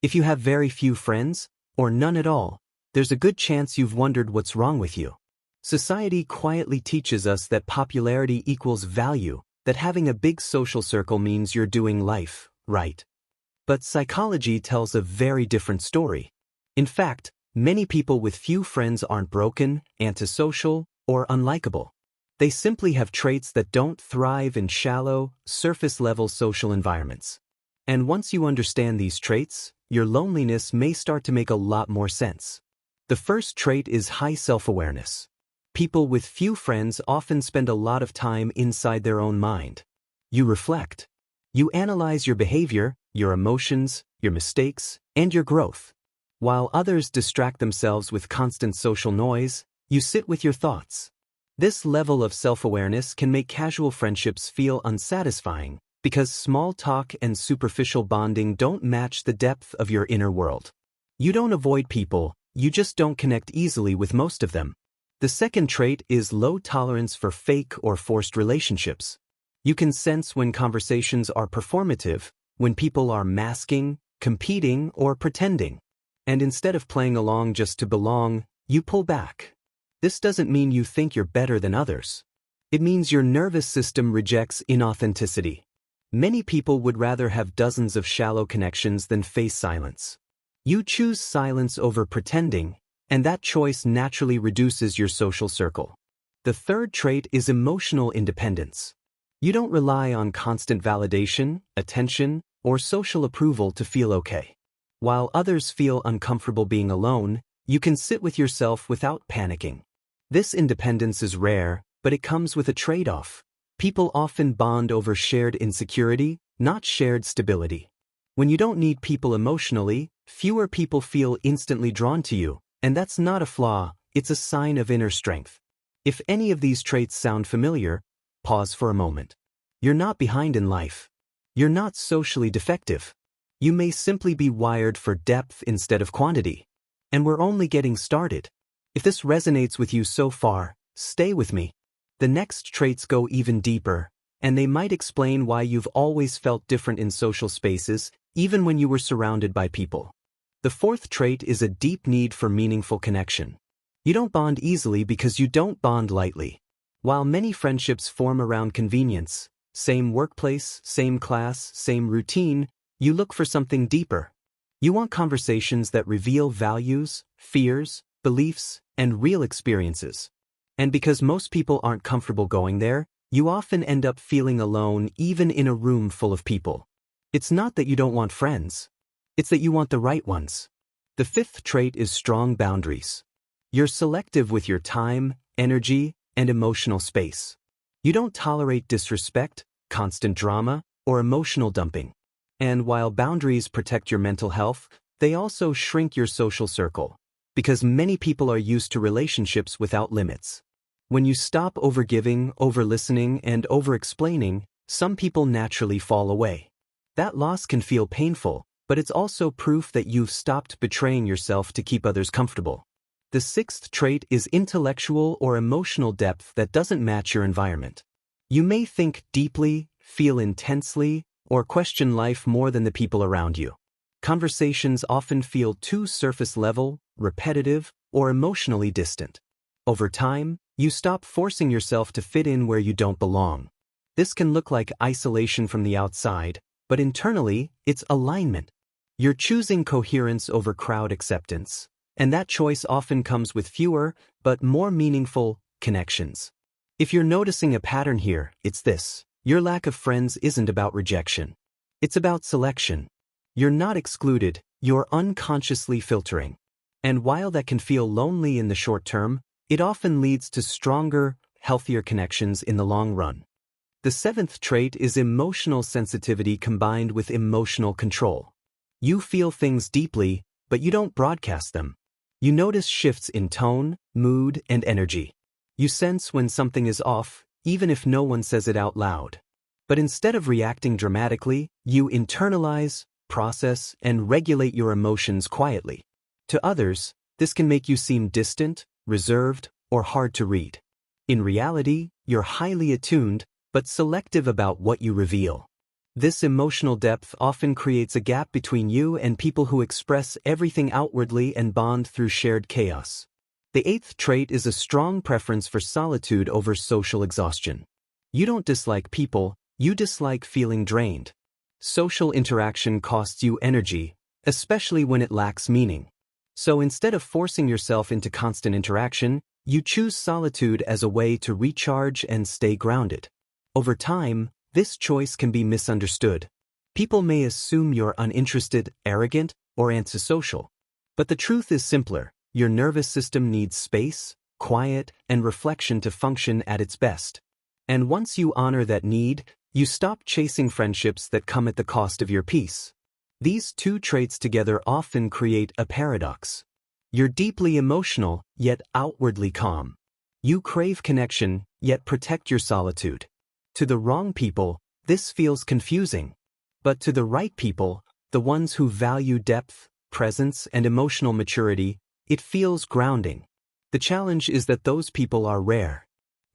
If you have very few friends, or none at all, there's a good chance you've wondered what's wrong with you. Society quietly teaches us that popularity equals value, that having a big social circle means you're doing life right. But psychology tells a very different story. In fact, many people with few friends aren't broken, antisocial, or unlikable. They simply have traits that don't thrive in shallow, surface-level social environments. And once you understand these traits, your loneliness may start to make a lot more sense. The first trait is high self-awareness. People with few friends often spend a lot of time inside their own mind. You reflect. You analyze your behavior, your emotions, your mistakes, and your growth. While others distract themselves with constant social noise, you sit with your thoughts. This level of self-awareness can make casual friendships feel unsatisfying because small talk and superficial bonding don't match the depth of your inner world. You don't avoid people, you just don't connect easily with most of them. The second trait is low tolerance for fake or forced relationships. You can sense when conversations are performative, when people are masking, competing, or pretending. And instead of playing along just to belong, you pull back. This doesn't mean you think you're better than others. It means your nervous system rejects inauthenticity. Many people would rather have dozens of shallow connections than face silence. You choose silence over pretending, and that choice naturally reduces your social circle. The third trait is emotional independence. You don't rely on constant validation, attention, or social approval to feel okay. While others feel uncomfortable being alone, you can sit with yourself without panicking. This independence is rare, but it comes with a trade-off. People often bond over shared insecurity, not shared stability. When you don't need people emotionally, fewer people feel instantly drawn to you. And that's not a flaw, it's a sign of inner strength. If any of these traits sound familiar, pause for a moment. You're not behind in life. You're not socially defective. You may simply be wired for depth instead of quantity. And we're only getting started. If this resonates with you so far, stay with me. The next traits go even deeper, and they might explain why you've always felt different in social spaces, even when you were surrounded by people. The fourth trait is a deep need for meaningful connection. You don't bond easily because you don't bond lightly. While many friendships form around convenience, same workplace, same class, same routine, you look for something deeper. You want conversations that reveal values, fears, beliefs, and real experiences. And because most people aren't comfortable going there, you often end up feeling alone even in a room full of people. It's not that you don't want friends. It's that you want the right ones. The fifth trait is strong boundaries. You're selective with your time, energy, and emotional space. You don't tolerate disrespect, constant drama, or emotional dumping. And while boundaries protect your mental health, they also shrink your social circle, because many people are used to relationships without limits. When you stop overgiving, overlistening, and overexplaining, some people naturally fall away. That loss can feel painful, but it's also proof that you've stopped betraying yourself to keep others comfortable. The sixth trait is intellectual or emotional depth that doesn't match your environment. You may think deeply, feel intensely, or question life more than the people around you. Conversations often feel too surface level, repetitive, or emotionally distant. Over time, you stop forcing yourself to fit in where you don't belong. This can look like isolation from the outside, but internally, it's alignment. You're choosing coherence over crowd acceptance, and that choice often comes with fewer, but more meaningful, connections. If you're noticing a pattern here, it's this. Your lack of friends isn't about rejection. It's about selection. You're not excluded, you're unconsciously filtering. And while that can feel lonely in the short term, it often leads to stronger, healthier connections in the long run. The seventh trait is emotional sensitivity combined with emotional control. You feel things deeply, but you don't broadcast them. You notice shifts in tone, mood, and energy. You sense when something is off, even if no one says it out loud. But instead of reacting dramatically, you internalize, process, and regulate your emotions quietly. To others, this can make you seem distant, reserved, or hard to read. In reality, you're highly attuned, but selective about what you reveal. This emotional depth often creates a gap between you and people who express everything outwardly and bond through shared chaos. The eighth trait is a strong preference for solitude over social exhaustion. You don't dislike people, you dislike feeling drained. Social interaction costs you energy, especially when it lacks meaning. So instead of forcing yourself into constant interaction, you choose solitude as a way to recharge and stay grounded. Over time, this choice can be misunderstood. People may assume you're uninterested, arrogant, or antisocial. But the truth is simpler. Your nervous system needs space, quiet, and reflection to function at its best. And once you honor that need, you stop chasing friendships that come at the cost of your peace. These two traits together often create a paradox. You're deeply emotional, yet outwardly calm. You crave connection, yet protect your solitude. To the wrong people, this feels confusing. But to the right people, the ones who value depth, presence, and emotional maturity, it feels grounding. The challenge is that those people are rare.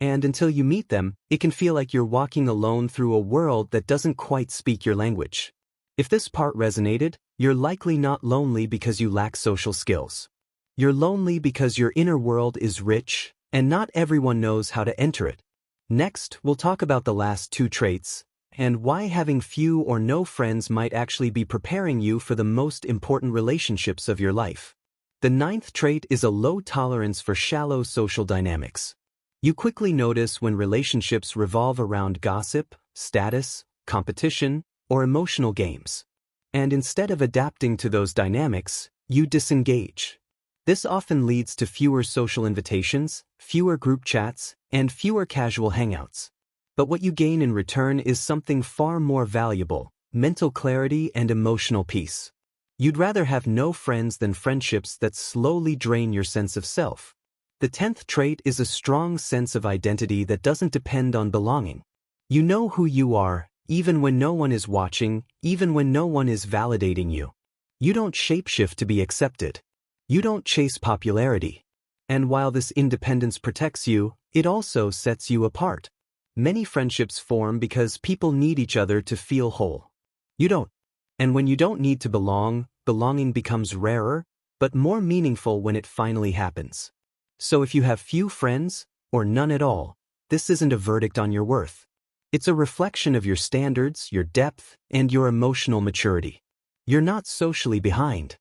And until you meet them, it can feel like you're walking alone through a world that doesn't quite speak your language. If this part resonated, you're likely not lonely because you lack social skills. You're lonely because your inner world is rich, and not everyone knows how to enter it. Next, we'll talk about the last two traits, and why having few or no friends might actually be preparing you for the most important relationships of your life. The ninth trait is a low tolerance for shallow social dynamics. You quickly notice when relationships revolve around gossip, status, competition, or emotional games. And instead of adapting to those dynamics, you disengage. This often leads to fewer social invitations, fewer group chats, and fewer casual hangouts. But what you gain in return is something far more valuable: mental clarity and emotional peace. You'd rather have no friends than friendships that slowly drain your sense of self. The 10th trait is a strong sense of identity that doesn't depend on belonging. You know who you are, even when no one is watching, even when no one is validating you. You don't shapeshift to be accepted. You don't chase popularity. And while this independence protects you, it also sets you apart. Many friendships form because people need each other to feel whole. You don't. And when you don't need to belong, belonging becomes rarer, but more meaningful when it finally happens. So if you have few friends, or none at all, this isn't a verdict on your worth. It's a reflection of your standards, your depth, and your emotional maturity. You're not socially behind.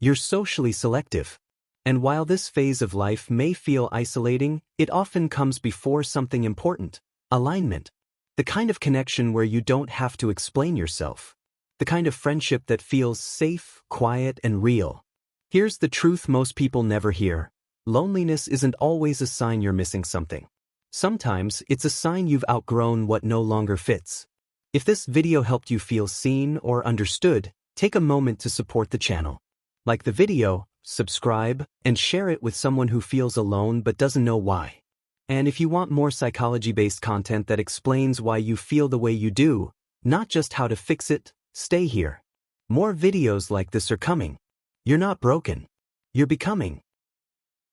You're socially selective. And while this phase of life may feel isolating, it often comes before something important: alignment. The kind of connection where you don't have to explain yourself. The kind of friendship that feels safe, quiet, and real. Here's the truth most people never hear. Loneliness isn't always a sign you're missing something. Sometimes it's a sign you've outgrown what no longer fits. If this video helped you feel seen or understood, take a moment to support the channel. Like the video, subscribe, and share it with someone who feels alone but doesn't know why. And if you want more psychology-based content that explains why you feel the way you do, not just how to fix it, stay here. More videos like this are coming. You're not broken. You're becoming.